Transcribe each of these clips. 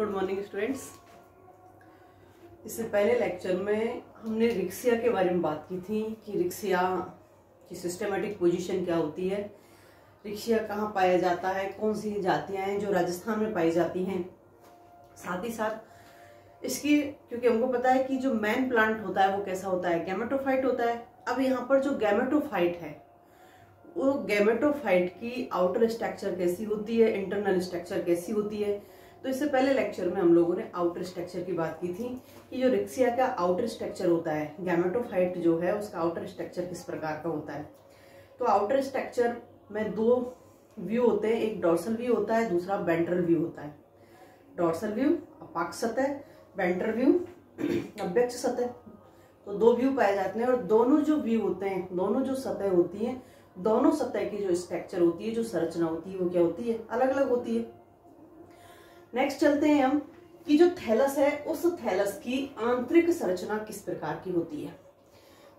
Good morning students. इससे पहले lecture में हमने रिक्सिया के बारे में बात की थी कि रिक्सिया की सिस्टमेटिक पोजीशन क्या होती है, रिक्सिया कहाँ पाया जाता है, कौन सी जातियाँ हैं जो राजस्थान में पाई जाती हैं। साथ ही साथ इसकी क्योंकि हमको पता है कि जो मेन प्लांट होता है वो कैसा होता है, गैमेटोफाइट होता है। अब यहाँ पर जो गैमेटोफाइट है वो गैमेटोफाइट की आउटर स्ट्रक्चर कैसी होती है, इंटरनल स्ट्रक्चर कैसी होती है। तो इससे पहले लेक्चर में हम लोगों ने आउटर स्ट्रक्चर की बात की थी कि जो रिक्सिया का आउटर स्ट्रक्चर होता है, गैमेटोफाइट जो है उसका आउटर स्ट्रक्चर किस प्रकार का होता है। तो आउटर स्ट्रक्चर में दो व्यू होते हैं, एक डोर्सल व्यू होता है, दूसरा वेंट्रल व्यू होता है। डोर्सल व्यू अपाक्ष सतह, वेंट्रल व्यू अव्यक्त सतह। तो दो व्यू पाए जाते हैं और दोनों जो व्यू होते हैं, दोनों जो सतह होती है, दोनों सतह की जो स्ट्रक्चर होती है, जो संरचना होती है वो क्या होती है, अलग अलग होती है। नेक्स्ट चलते हैं हम कि जो थैलस है उस थैलस की आंतरिक संरचना किस प्रकार की होती है।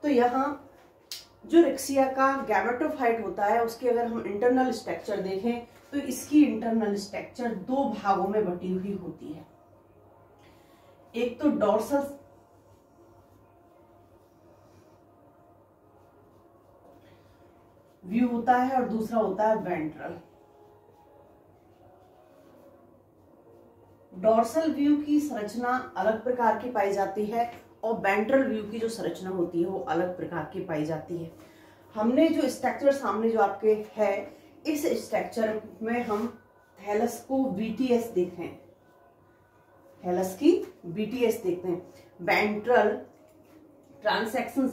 तो यहाँ जो रिक्सिया का गैमेटोफाइट होता है उसकी अगर हम इंटरनल स्ट्रक्चर देखें तो इसकी इंटरनल स्ट्रक्चर दो भागों में बटी हुई होती है। एक तो डोर्सल व्यू होता है और दूसरा होता है वेंट्रल। डोर्सल व्यू की संरचना अलग प्रकार की पाई जाती है और वेंट्रल व्यू की जो संरचना होती है वो अलग प्रकार की पाई जाती है। हमने जो स्ट्रक्चर सामने जो आपके है, इस स्ट्रक्चर में हम थैलस को बीटीएस देखते हैं, थैलस की बीटीएस देखते हैं, ventral transsection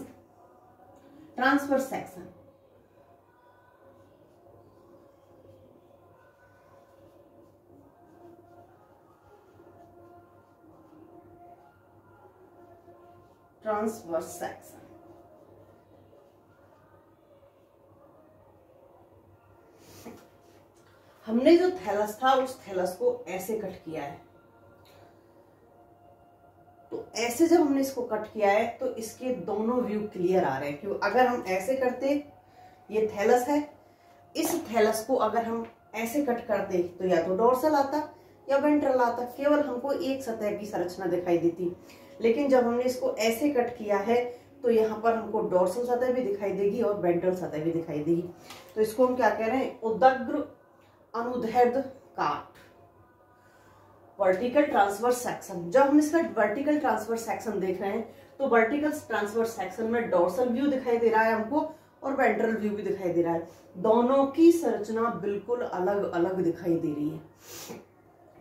transverse section. Transverse section हमने जो थैलस था उस थैलस को ऐसे कट किया है। तो ऐसे जब हमने इसको कट किया है तो इसके दोनों व्यू क्लियर आ रहे हैं। क्यों? अगर हम ऐसे करते, ये थैलस है, इस थैलस को अगर हम ऐसे कट करते तो या तो डोर्सल आता या वेंट्रल आता, केवल हमको एक सतह की संरचना दिखाई देती। लेकिन जब हमने इसको ऐसे कट किया है तो यहाँ पर हमको डोर्सल सतह भी दिखाई देगी और वेंट्रल सतह भी दिखाई देगी। तो इसको हम क्या कह रहे हैं, उदग्र अनुदैर्ध काट, वर्टिकल ट्रांसवर्स सेक्शन। जब हम इसका वर्टिकल ट्रांसवर्स सेक्शन देख रहे हैं तो वर्टिकल ट्रांसवर्स सेक्शन में डोर्सल व्यू दिखाई दे रहा है हमको और वेंट्रल व्यू भी दिखाई दे रहा है। दोनों की संरचना बिल्कुल अलग अलग दिखाई दे रही है।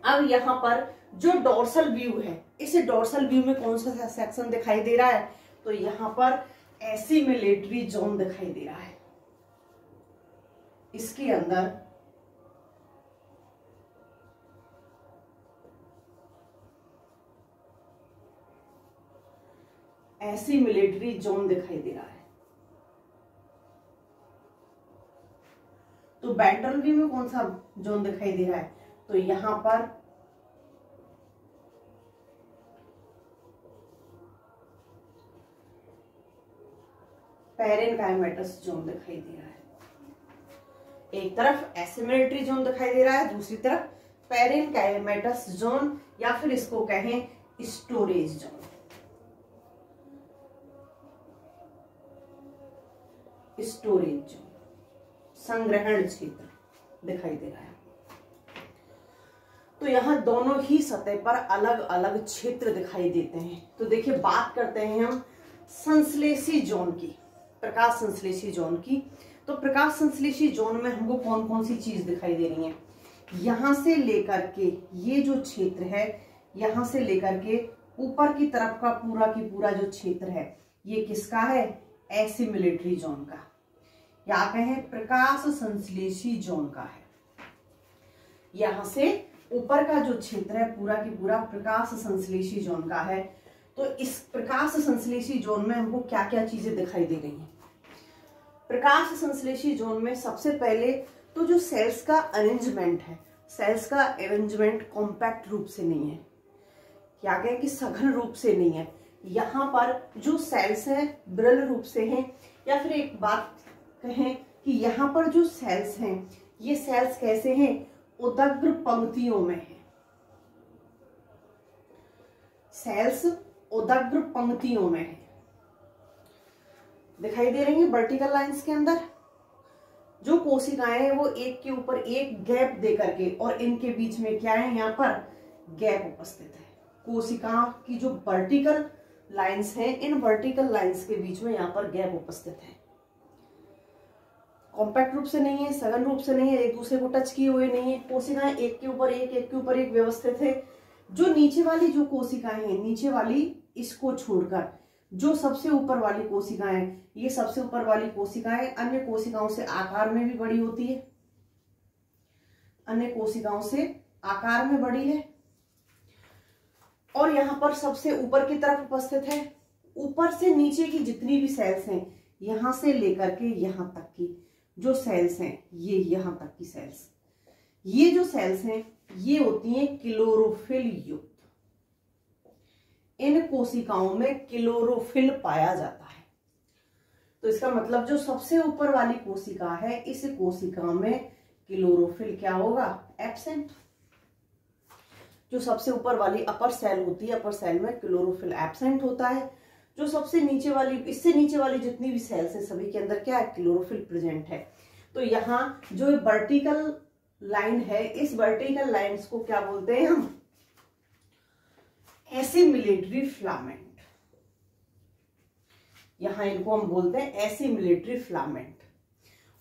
अब यहाँ पर जो डोर्सल व्यू है, इस डोर्सल व्यू में कौन सा सेक्शन दिखाई दे रहा है, तो यहाँ पर एसिमिलेटरी जोन दिखाई दे रहा है। इसके अंदर एसिमिलेटरी जोन दिखाई दे रहा है। तो वेंट्रल व्यू में कौन सा जोन दिखाई दे रहा है, तो यहां पर पैरेनकाइमेटस जोन दिखाई दे रहा है। एक तरफ एसिमिलेटरी जोन दिखाई दे रहा है, दूसरी तरफ पैरेनकाइमेटस जोन या फिर इसको कहें स्टोरेज जोन। स्टोरेज जोन, संग्रहण क्षेत्र दिखाई दे रहा है। तो यहाँ दोनों ही सतह पर अलग अलग क्षेत्र दिखाई देते हैं। तो देखिए, बात करते हैं हम संश्लेषी जोन की, प्रकाश संश्लेषी जोन की। तो प्रकाश संश्लेषी जोन में हमको कौन कौन सी चीज दिखाई दे रही है, यहां से लेकर के ये जो क्षेत्र है, यहां से लेकर के ऊपर की तरफ का पूरा जो क्षेत्र है, ये किसका है, एसिमिलेटरी जोन का, या कहें प्रकाश संश्लेषी जोन का है। यहां से ऊपर का जो क्षेत्र है पूरा की पूरा प्रकाश संश्लेषी जोन का है। तो इस प्रकाश संश्लेषी जोन में हमको क्या क्या चीजें दिखाई दे रही हैं। प्रकाश संश्लेषी जोन में सबसे पहले तो जो सेल्स का अरेंजमेंट है, सेल्स का अरेंजमेंट कॉम्पैक्ट रूप से नहीं है, क्या कहें कि सघन रूप से नहीं है। यहाँ पर जो सेल्स है विरल रूप से हैं, या फिर एक बात कहें कि यहाँ पर जो सेल्स हैं ये सेल्स कैसे हैं, उदग्र पंक्तियों में है। सेल्स उदग्र पंक्तियों में है, दिखाई दे रही है वर्टिकल लाइंस के अंदर। जो कोशिकाएं हैं वो एक के ऊपर एक गैप दे करके, और इनके बीच में क्या है, यहाँ पर गैप उपस्थित है। कोशिका की जो वर्टिकल लाइंस हैं, इन वर्टिकल लाइंस के बीच में यहाँ पर गैप उपस्थित है। कॉम्पैक्ट रूप से नहीं है, सघन रूप से नहीं है, एक दूसरे को टच किए हुए नहीं है। कोशिकाएं एक के ऊपर एक व्यवस्थित है। जो नीचे वाली जो कोशिकाएं हैं, नीचे वाली इसको छोड़कर जो सबसे ऊपर वाली कोशिकाएं, ये सबसे ऊपर वाली कोशिकाएं अन्य कोशिकाओं से आकार में भी बड़ी होती है, अन्य कोशिकाओं से आकार में बड़ी है, और यहां पर सबसे ऊपर की तरफ उपस्थित है। ऊपर से नीचे की जितनी भी सेल्स हैं, यहां से लेकर के यहां तक की जो सेल्स हैं, ये यहां तक की सेल्स, ये जो सेल्स हैं ये होती हैं क्लोरोफिल युक्त। इन कोशिकाओं में क्लोरोफिल पाया जाता है। तो इसका मतलब जो सबसे ऊपर वाली कोशिका है, इस कोशिका में क्लोरोफिल क्या होगा, एब्सेंट। जो सबसे ऊपर वाली अपर सेल होती है, अपर सेल में क्लोरोफिल एब्सेंट होता है। जो सबसे नीचे वाली, इससे नीचे वाली जितनी भी सेल्स हैं, सभी के अंदर क्या है, क्लोरोफिल प्रेजेंट है। तो यहाँ जो वर्टिकल लाइन है, इस वर्टिकल लाइंस को क्या बोलते हैं हम, एसिमिलेटरी फिलामेंट। यहां इनको हम बोलते हैं एसिमिलेटरी फिलामेंट।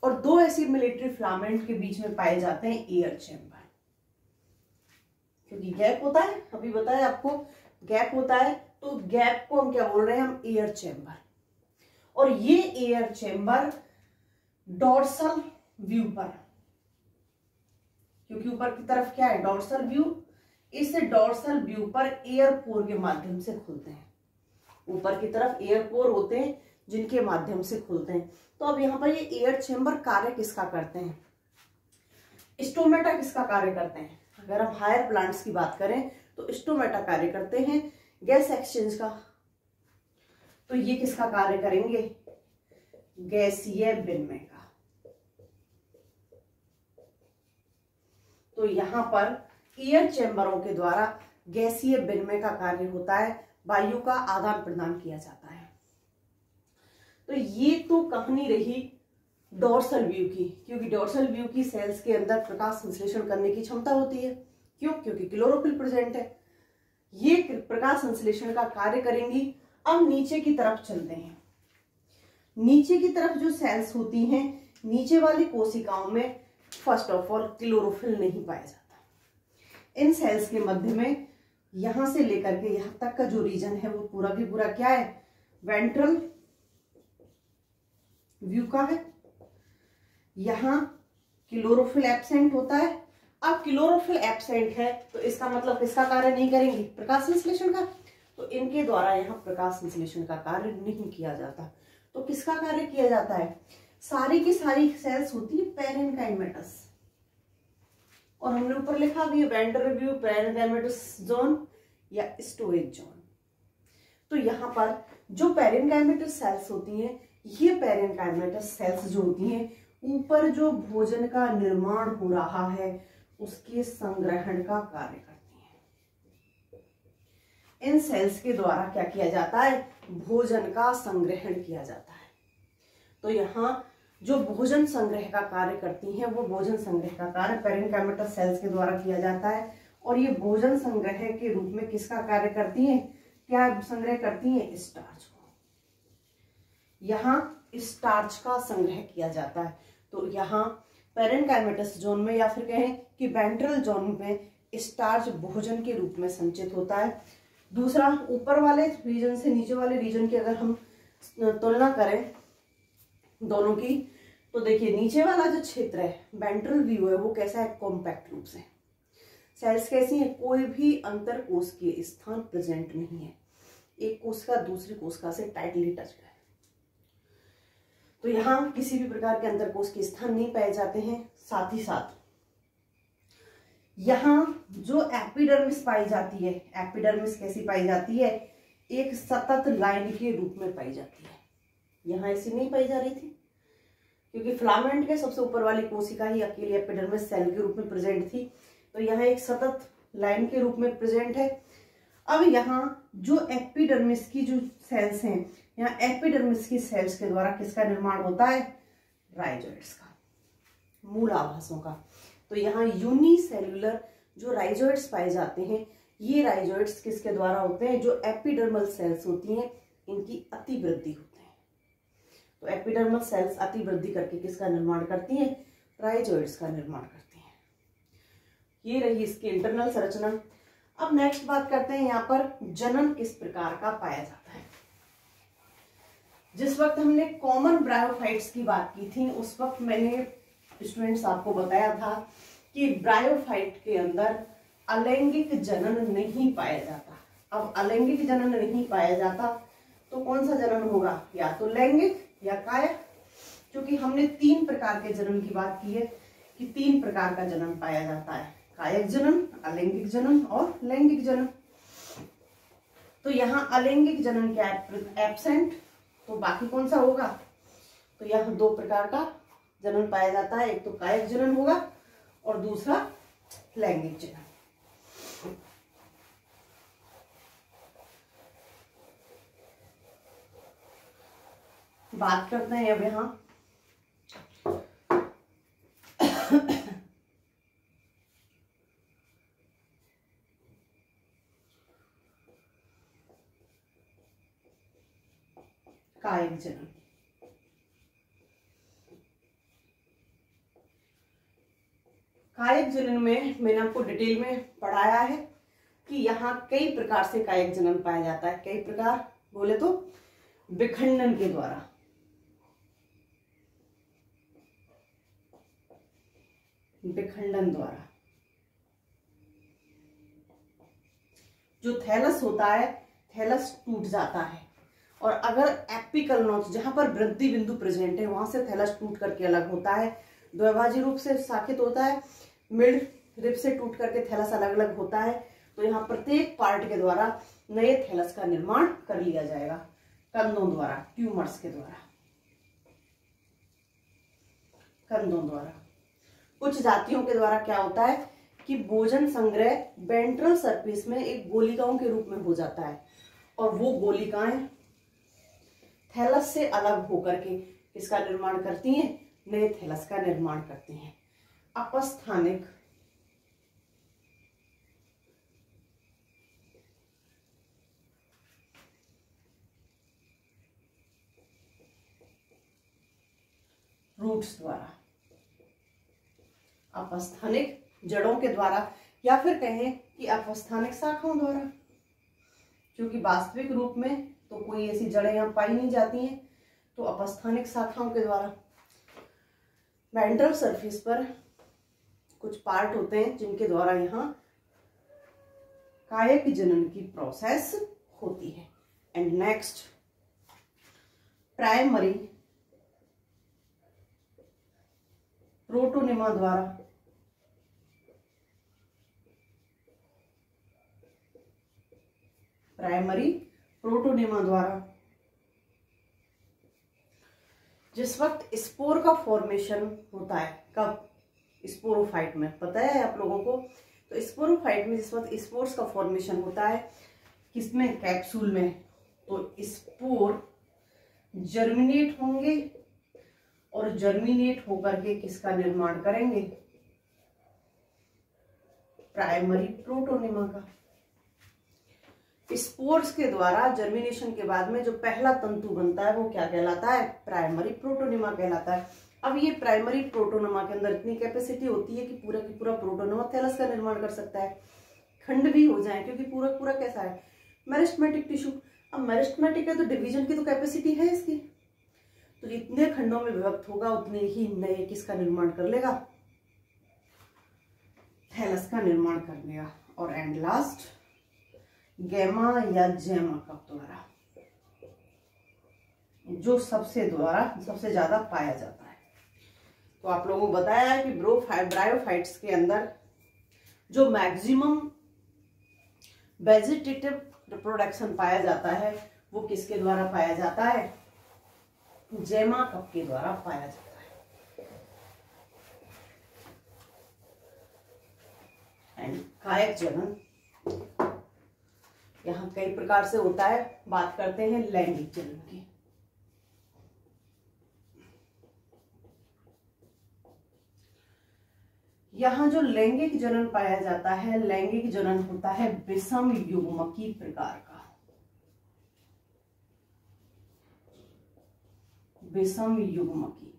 और दो एसिमिलेटरी फिलामेंट के बीच में पाए जाते हैं एयर चेम्बर, क्योंकि गैप होता है, अभी बताया आपको गैप होता है, तो गैप को हम क्या बोल रहे हैं, हम एयर चेम्बर। और ये एयर चेम्बर डॉर्सल व्यू पर, क्योंकि ऊपर की तरफ क्या है, डॉर्सल व्यू, इस डॉर्सल व्यू पर एयर पोर के माध्यम से खुलते हैं। ऊपर की तरफ एयर पोर होते हैं जिनके माध्यम से खुलते हैं। तो अब यहाँ पर ये एयर चेम्बर कार्य किसका करते हैं, स्टोमेटा किसका कार्य करते हैं। अगर हम हायर प्लांट्स की बात करें तो स्टोमेटा कार्य करते हैं गैस एक्सचेंज का। तो ये किसका कार्य करेंगे, गैसीय विनिमय का। तो यहां पर एयर चेम्बरों के द्वारा गैसीय विनिमय का कार्य होता है, वायु का आदान प्रदान किया जाता है। तो ये तो कहानी रही डॉर्सल व्यू की, क्योंकि डॉर्सल व्यू की सेल्स के अंदर प्रकाश संश्लेषण करने की क्षमता होती है। क्यों, क्योंकि क्लोरोफिल प्रेजेंट है, ये प्रकाश संश्लेषण का कार्य करेंगी। अब नीचे की तरफ चलते हैं। नीचे की तरफ जो सेल्स होती हैं, नीचे वाली कोशिकाओं में फर्स्ट ऑफ ऑल क्लोरोफिल नहीं पाया जाता। इन सेल्स के मध्य में यहां से लेकर के यहां तक का जो रीजन है वो पूरा भी पूरा क्या है, वेंट्रल व्यू का है। यहां क्लोरोफिल एब्सेंट होता है। अब क्लोरोफिल एब्सेंट है तो इसका मतलब किसका कार्य नहीं करेंगे, प्रकाश संश्लेषण का। तो इनके द्वारा यहाँ प्रकाश संश्लेषण का कार्य नहीं किया जाता। तो किसका कार्य किया जाता है, सारी की सारी सेल्स होती है पेरेन्काइमेटस, और हमने ऊपर लिखा भी है वेंट्रल व्यू, पेरेन्काइमेटस जोन या स्टोरेज जोन। तो यहाँ पर जो पेरेन्काइमेटस सेल्स होती हैं, ये पेरेन्काइमेटस सेल्स जो होती हैं, ऊपर जो भोजन का निर्माण हो रहा है उसके संग्रहण का कार्य करती हैं। इन सेल्स के द्वारा क्या किया जाता है, भोजन का संग्रहण किया जाता है। तो यहाँ जो भोजन संग्रह का कार्य करती हैं, वो भोजन संग्रह का कार्य पेरेन्काइमेटस सेल्स के द्वारा किया जाता है। और ये भोजन संग्रह के रूप में किसका कार्य करती हैं, क्या संग्रह करती हैं, स्टार्च को। यहाँ स्टार्च का संग्रह किया जाता है। तो यहाँ पेरेन्काइमेटस जोन में या फिर कहें कि वेंट्रल जोन में स्टार्च भोजन के रूप में संचित होता है। दूसरा, ऊपर वाले रीजन से नीचे वाले रीजन की अगर हम तुलना करें दोनों की, तो देखिए नीचे वाला जो क्षेत्र है वेंट्रल व्यू है वो कैसा है, कॉम्पैक्ट रूप से। सेल्स कैसी है, कोई भी अंतर कोशिकीय स्थान प्रेजेंट नहीं है, एक कोशिका दूसरी कोशिका से टाइटली टच है। तो यहाँ किसी भी प्रकार के अंतर कोशिकीय स्थान नहीं पाए जाते हैं। साथ ही साथ यहाँ जो एपिडर्मिस पाई जाती है, एपिडर्मिस कैसी पाई जाती है, एक सतत लाइन के रूप में पाई जाती है। यहाँ ऐसी नहीं पाई जा रही थी, क्योंकि फिलामेंट के सबसे ऊपर वाली कोशिका ही अकेली एपिडर्मिस सेल के रूप में प्रेजेंट थी। तो यहाँ एक सतत लाइन के रूप में प्रेजेंट है। अब यहाँ जो एपिडर्मिस की जो सेल्स हैं, यहाँ एपिडर्मिस की सेल्स के द्वारा किसका निर्माण होता है? राइजोइड्स का, मूल आभासों का। तो यहाँ यूनिसेल्युलर जो राइजोइड्स पाए जाते हैं, ये राइजोइड्स किसके द्वारा होते हैं? जो एपिडर्मल सेल्स होती हैं इनकी अतिवृद्धि होते हैं। तो एपिडर्मल सेल्स अतिवृद्धि करके किसका निर्माण करती हैं? राइजोइड्स का निर्माण करती हैं। ये रही इसकी इंटरनल संरचना। अब नेक्स्ट बात करते हैं यहाँ पर जनन किस प्रकार का पाया जाता है। जिस वक्त हमने कॉमन ब्रायोफाइट्स की बात की थी उस वक्त मैंने स्टूडेंट्स आपको बताया था कि ब्रायोफाइट के अंदर अलैंगिक जनन नहीं पाया जाता। अब अलैंगिक जनन नहीं पाया जाता तो कौन सा जनन होगा? या तो लैंगिक या कायक, क्योंकि हमने 3 प्रकार के जनन की बात की है कि 3 प्रकार का जनन पाया जाता है, कायक जनन, अलैंगिक जनन और लैंगिक जनन। तो यहाँ अलैंगिक जनन क्या है? एब्सेंट, तो बाकी कौन सा होगा? तो यहाँ 2 प्रकार का जनन पाया जाता है, एक तो कायक जनन होगा और दूसरा लैंगिक जनन। बात करते हैं अब यहाँ कायक जनन। कायक जनन में मैंने आपको डिटेल में पढ़ाया है कि यहाँ कई प्रकार से कायक जनन पाया जाता है। कई प्रकार बोले तो विखंडन के द्वारा, विखंडन द्वारा जो थैलस होता है, थैलस टूट जाता है और अगर एपिकल नोच जहां पर वृद्धि बिंदु प्रेजेंट है वहां से थैलस टूट करके अलग होता है, द्विभाजी रूप से शाखित होता है, मिड रिब से टूट करके थैलस अलग अलग होता है। तो यहाँ प्रत्येक पार्ट के द्वारा नए थैलस का निर्माण कर लिया जाएगा कंदों द्वारा, ट्यूमर्स के द्वारा, कंदों द्वारा। कुछ जातियों के द्वारा क्या होता है कि भोजन संग्रह वेंट्रल सरफेस में एक गोलिकाओं के रूप में हो जाता है और वो गोलिकाएं थैलस से अलग होकर के किसका निर्माण करती हैं? नए थैलस का निर्माण करती हैं। अपस्थानिक रूट्स द्वारा, अपस्थानिक जड़ों के द्वारा, या फिर कहें कि अपस्थानिक शाखाओं द्वारा, क्योंकि वास्तविक रूप में तो कोई ऐसी जड़ें यहाँ पाई नहीं जाती हैं, तो अपस्थानिक शाखाओं के द्वारा। वेंट्रल सरफेस पर कुछ पार्ट होते हैं जिनके द्वारा यहाँ कायक जनन की प्रोसेस होती है। एंड नेक्स्ट प्राइमरी प्रोटोनिमा द्वारा, प्राइमरी प्रोटोनिमा द्वारा जिस वक्त स्पोर का फॉर्मेशन होता है, कब? स्पोरोफाइट में, पता है आप लोगों को। तो स्पोरोफाइट में जिस वक्त स्पोर्स का फॉर्मेशन होता है किसमें? कैप्सूल में। तो स्पोर जर्मिनेट होंगे और जर्मिनेट होकर के किसका निर्माण करेंगे? प्राइमरी प्रोटोनिमा का। स्पोर्स के द्वारा जर्मिनेशन के बाद में जो पहला तंतु बनता है वो क्या कहलाता है? प्राइमरी प्रोटोनिमा कहलाता है। अब ये प्राइमरी प्रोटोनिमा के अंदर इतनी कैपेसिटी होती है कि पूरा की पूरा प्रोटोनिमा थैलस का निर्माण कर सकता है, खंड भी हो जाए, क्योंकि पूरा पूरा कैसा है? Meristematic tissue. अब मेरिस्टेमेटिक है तो डिवीजन की तो कैपेसिटी है इसकी, तो जितने खंडों में विभक्त होगा उतने ही नए किसका निर्माण कर लेगा? थैलस का निर्माण कर लेगा। और एंड लास्ट गैमा या जेमा कप द्वारा, जो सबसे ज्यादा पाया जाता है। तो आप लोगों को बताया है कि ब्रायोफाइट्स के अंदर जो मैक्सिमम वेजिटेटिव रिप्रोडक्शन पाया जाता है वो किसके द्वारा पाया जाता है? जेमा कप के द्वारा पाया जाता है। एंड कायक जनन यहाँ कई प्रकार से होता है। बात करते हैं लैंगिक जनन की। यहाँ जो लैंगिक जनन पाया जाता है, लैंगिक जनन होता है विषम युग्मकी प्रकार का। विषम युग्मकी,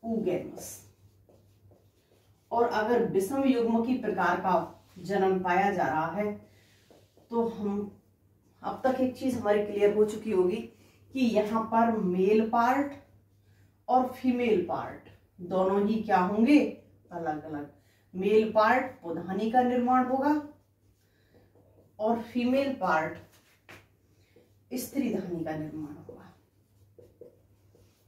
oogamous। और अगर विषम युग्मकी प्रकार का जन्म पाया जा रहा है तो हम अब तक एक चीज हमारी क्लियर हो चुकी होगी कि यहाँ पर मेल पार्ट और फीमेल पार्ट दोनों ही क्या होंगे, अलग अलग। मेल पार्ट पुधानी का निर्माण होगा और फीमेल पार्ट स्त्रीधानी का निर्माण होगा।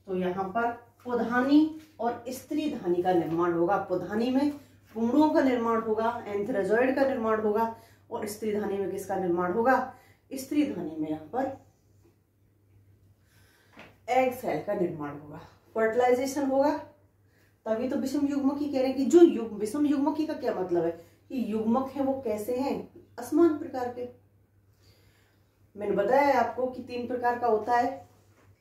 तो यहाँ पर पुधानी और स्त्रीधानी का निर्माण होगा। पुधानी में पुंगड़ुओं का निर्माण होगा, एंथेरोजॉइड का निर्माण होगा, और स्त्रीधानी में किसका निर्माण होगा, स्त्रीधानी में यहाँ पर एग सेल का निर्माण होगा, फर्टिलाइजेशन होगा। तभी तो विषम युग्मकी कह रहे हैं कि जो विषम युग्मकी का क्या मतलब है कि युग्मक है वो कैसे हैं, असमान प्रकार के। मैंने बताया आपको कि 3 प्रकार का होता है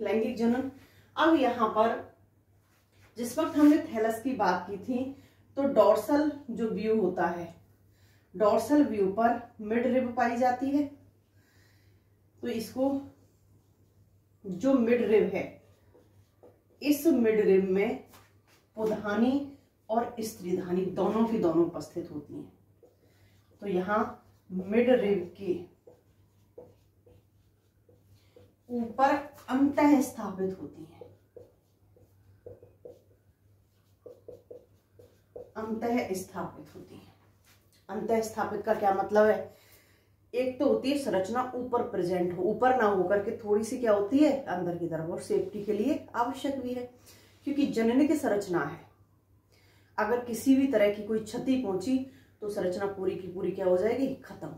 लैंगिक जनन। अब यहाँ पर जिस वक्त हमने थैलस की बात की थी तो डोर्सल जो व्यू होता है, डोर्सल व्यू पर मिड रिब पाई जाती है। तो इसको जो मिड रिब है, इस मिड रिब में पुधानी और स्त्रीधानी दोनों की दोनों उपस्थित होती हैं। तो यहाँ मिड रिब के ऊपर अंतः स्थापित होती है। अंतः स्थापित होती है। अंतः स्थापित का क्या मतलब है, एक तो होती है संरचना ऊपर प्रेजेंट हो, ऊपर ना होकर के थोड़ी सी क्या होती है अंदर की तरफ, और सेफ्टी के लिए आवश्यक भी है क्योंकि जनन की संरचना है। अगर किसी भी तरह की कोई क्षति पहुंची तो संरचना पूरी की पूरी क्या हो जाएगी, खत्म।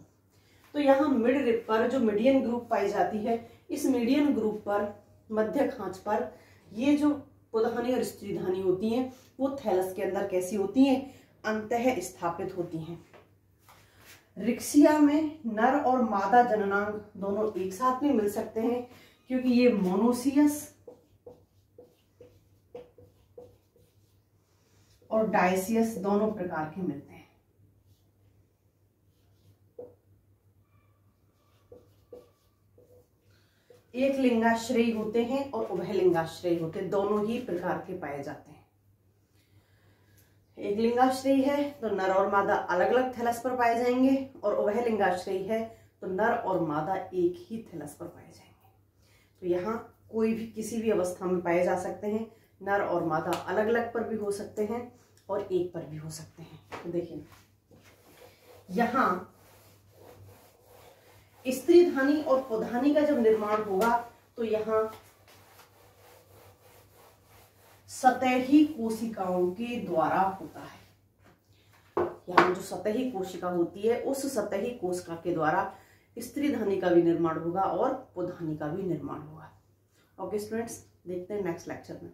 तो यहाँ मिड रिब पर जो मीडियन ग्रुप पाई जाती है, इस मीडियन ग्रुप पर मध्य खांच पर ये जो पुधानी और स्त्रीधानी होती हैं वो थैलस के अंदर कैसी होती हैं, अंतः स्थापित होती हैं। रिक्सिया में नर और मादा जननांग दोनों एक साथ में मिल सकते हैं क्योंकि ये मोनोसियस और डायसियस दोनों प्रकार के मिलते हैं। एक लिंगाश्रयी होते हैं और उभय लिंगाश्रयी होते हैं, दोनों ही प्रकार के पाए जाते हैं। एक लिंगाश्रयी है तो नर और मादा अलग अलग थैलस पर पाए जाएंगे, और उभय लिंगाश्रयी है तो नर और मादा एक ही थैलस पर पाए जाएंगे। तो यहाँ कोई भी किसी भी अवस्था में पाए जा सकते हैं। नर और मादा अलग अलग पर भी हो सकते हैं और एक पर भी हो सकते हैं। तो देखिए यहाँ स्त्रीधानी और पुधानी का जब निर्माण होगा तो यहाँ सतही कोशिकाओं के द्वारा होता है। यहाँ जो सतही कोशिका होती है उस सतही कोशिका के द्वारा स्त्रीधानी का भी निर्माण होगा और पुधानी का भी निर्माण होगा। ओके स्टूडेंट्स, देखते हैं नेक्स्ट लेक्चर में।